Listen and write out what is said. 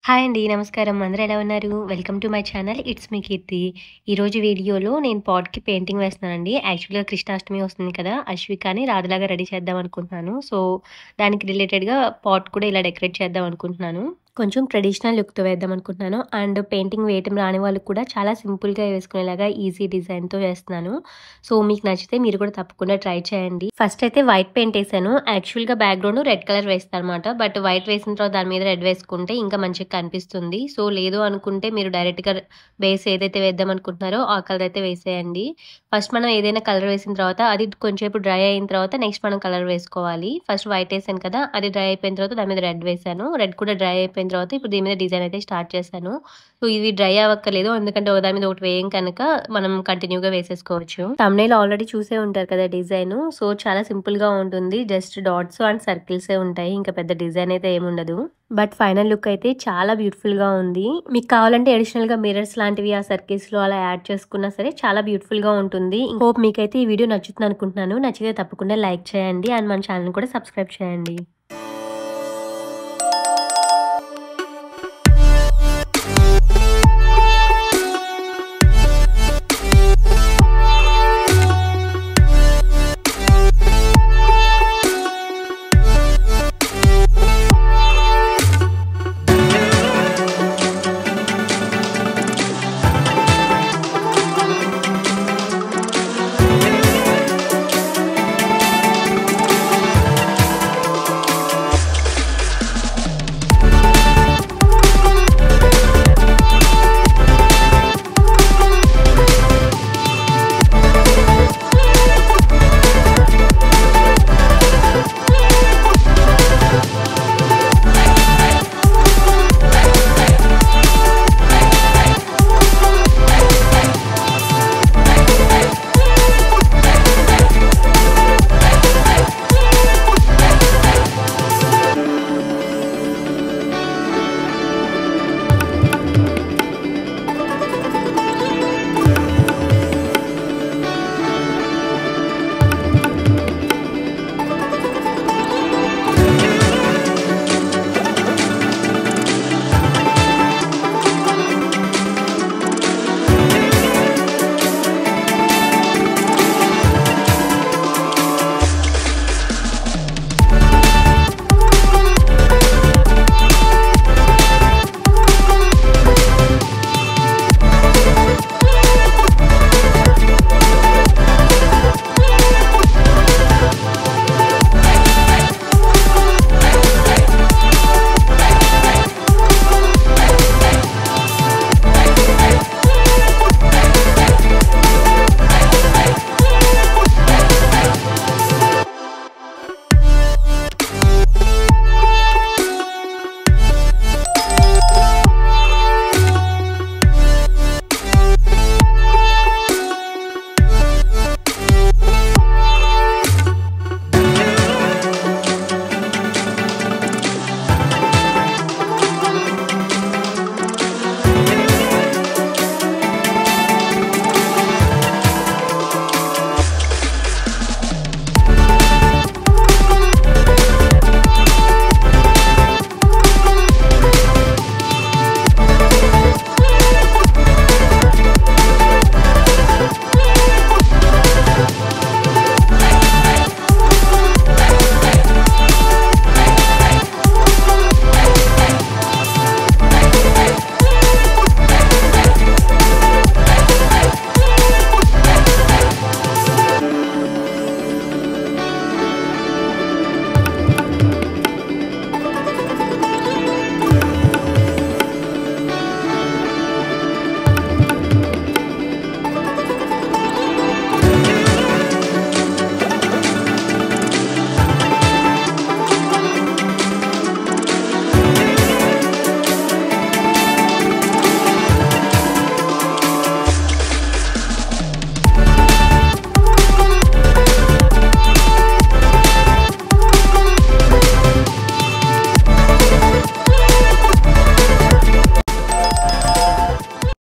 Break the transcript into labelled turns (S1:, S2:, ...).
S1: Hi అండి. నమస్కారం. అందరూ ఎలా ఉన్నారు? Welcome to my channel. It's me Keerthi. ఈరోజు వీడియోలో నేను పాట్‌కి పెయింటింగ్ వేస్తున్నానండి. యాక్చువల్‌గా కృష్ణాష్టమి వస్తుంది కదా! అశ్వికాని రాధలాగా రెడీ చేద్దాం అనుకుంటున్నాను. సో, దానికి రిలేటెడ్‌గా పాట్ కూడా ఇలా డెకరేట్ చేద్దాం అనుకుంటున్నాను. కొంచెం ట్రెడిషనల్ లుక్‌తో వేద్దాం అనుకుంటున్నాను. అండ్ పెయింటింగ్ వేయటం రాని వాళ్ళకి కూడా చాలా సింపుల్‌గా వేసుకునేలాగా ఈజీ డిజైన్‌తో వేస్తున్నాను. సో, మీకు నచ్చితే మీరు కూడా తప్పకుండా ట్రై చేయండి. ఫస్ట్ అయితే వైట్ పెయింట్ ఏసాను. యాక్చువల్‌గా బ్యాక్‌గ్రౌండ్ రెడ్ కలర్ వేస్తానన్నమాట. బట్ వైట్ వేసిన తర్వాత దాని మీద రెడ్ వేసుకుంటే ఇంకా మంచిగా కనిపిస్తుంది. సో, లేదు అనుకుంటే మీరు డైరెక్ట్‌గా బేస్ ఏదైతే వేద్దాం అనుకుంటున్నారో ఆ కలర్ అయితే వేసేయండి. ఫస్ట్ మనం ఏదైనా కలర్ వేసిన తర్వాత అది కొంచెంసేపు డ్రై అయిన తర్వాత నెక్స్ట్ మనం కలర్ వేసుకోవాలి. ఫస్ట్ వైట్ ఏసాను కదా! అది డ్రై అయిపోయిన తర్వాత దాని మీద రెడ్ వేసాను. రెడ్ కూడా డ్రై అయిపోయిన తర్వాత ఇప్పుడు దీని మీద డిజైన్ అయితే స్టార్ట్ చేశాను. సో, ఇవి డ్రై అవ్వక్కర్లేదు. ఎందుకంటే ఒకదాని మీద ఒకటి వేయం కనుక మనం కంటిన్యూగా వేసేసుకోవచ్చు. థంబ్‌నెయిల్ ఆల్రెడీ చూసే ఉంటారు కదా డిజైను. సో, చాలా సింపుల్‌గా ఉంటుంది. జస్ట్ డాట్స్ అండ్ సర్కిల్సే ఉంటాయి. ఇంకా పెద్ద డిజైన్ అయితే ఏముండదు. బట్ ఫైనల్ లుక్ అయితే చాలా బ్యూటిఫుల్‌గా ఉంది. మీకు కావాలంటే అడిషనల్‌గా మిర్రర్స్ లాంటివి ఆ సర్కిల్స్‌లో అలా యాడ్ చేసుకున్నా సరే చాలా బ్యూటిఫుల్‌గా ఉంటుంది. హోప్ మీకైతే ఈ వీడియో నచ్చుతుంది అనుకుంటున్నాను. నచ్చితే తప్పకుండా లైక్ చేయండి. అండ్ మన ఛానెల్‌ని కూడా సబ్స్క్రైబ్ చేయండి.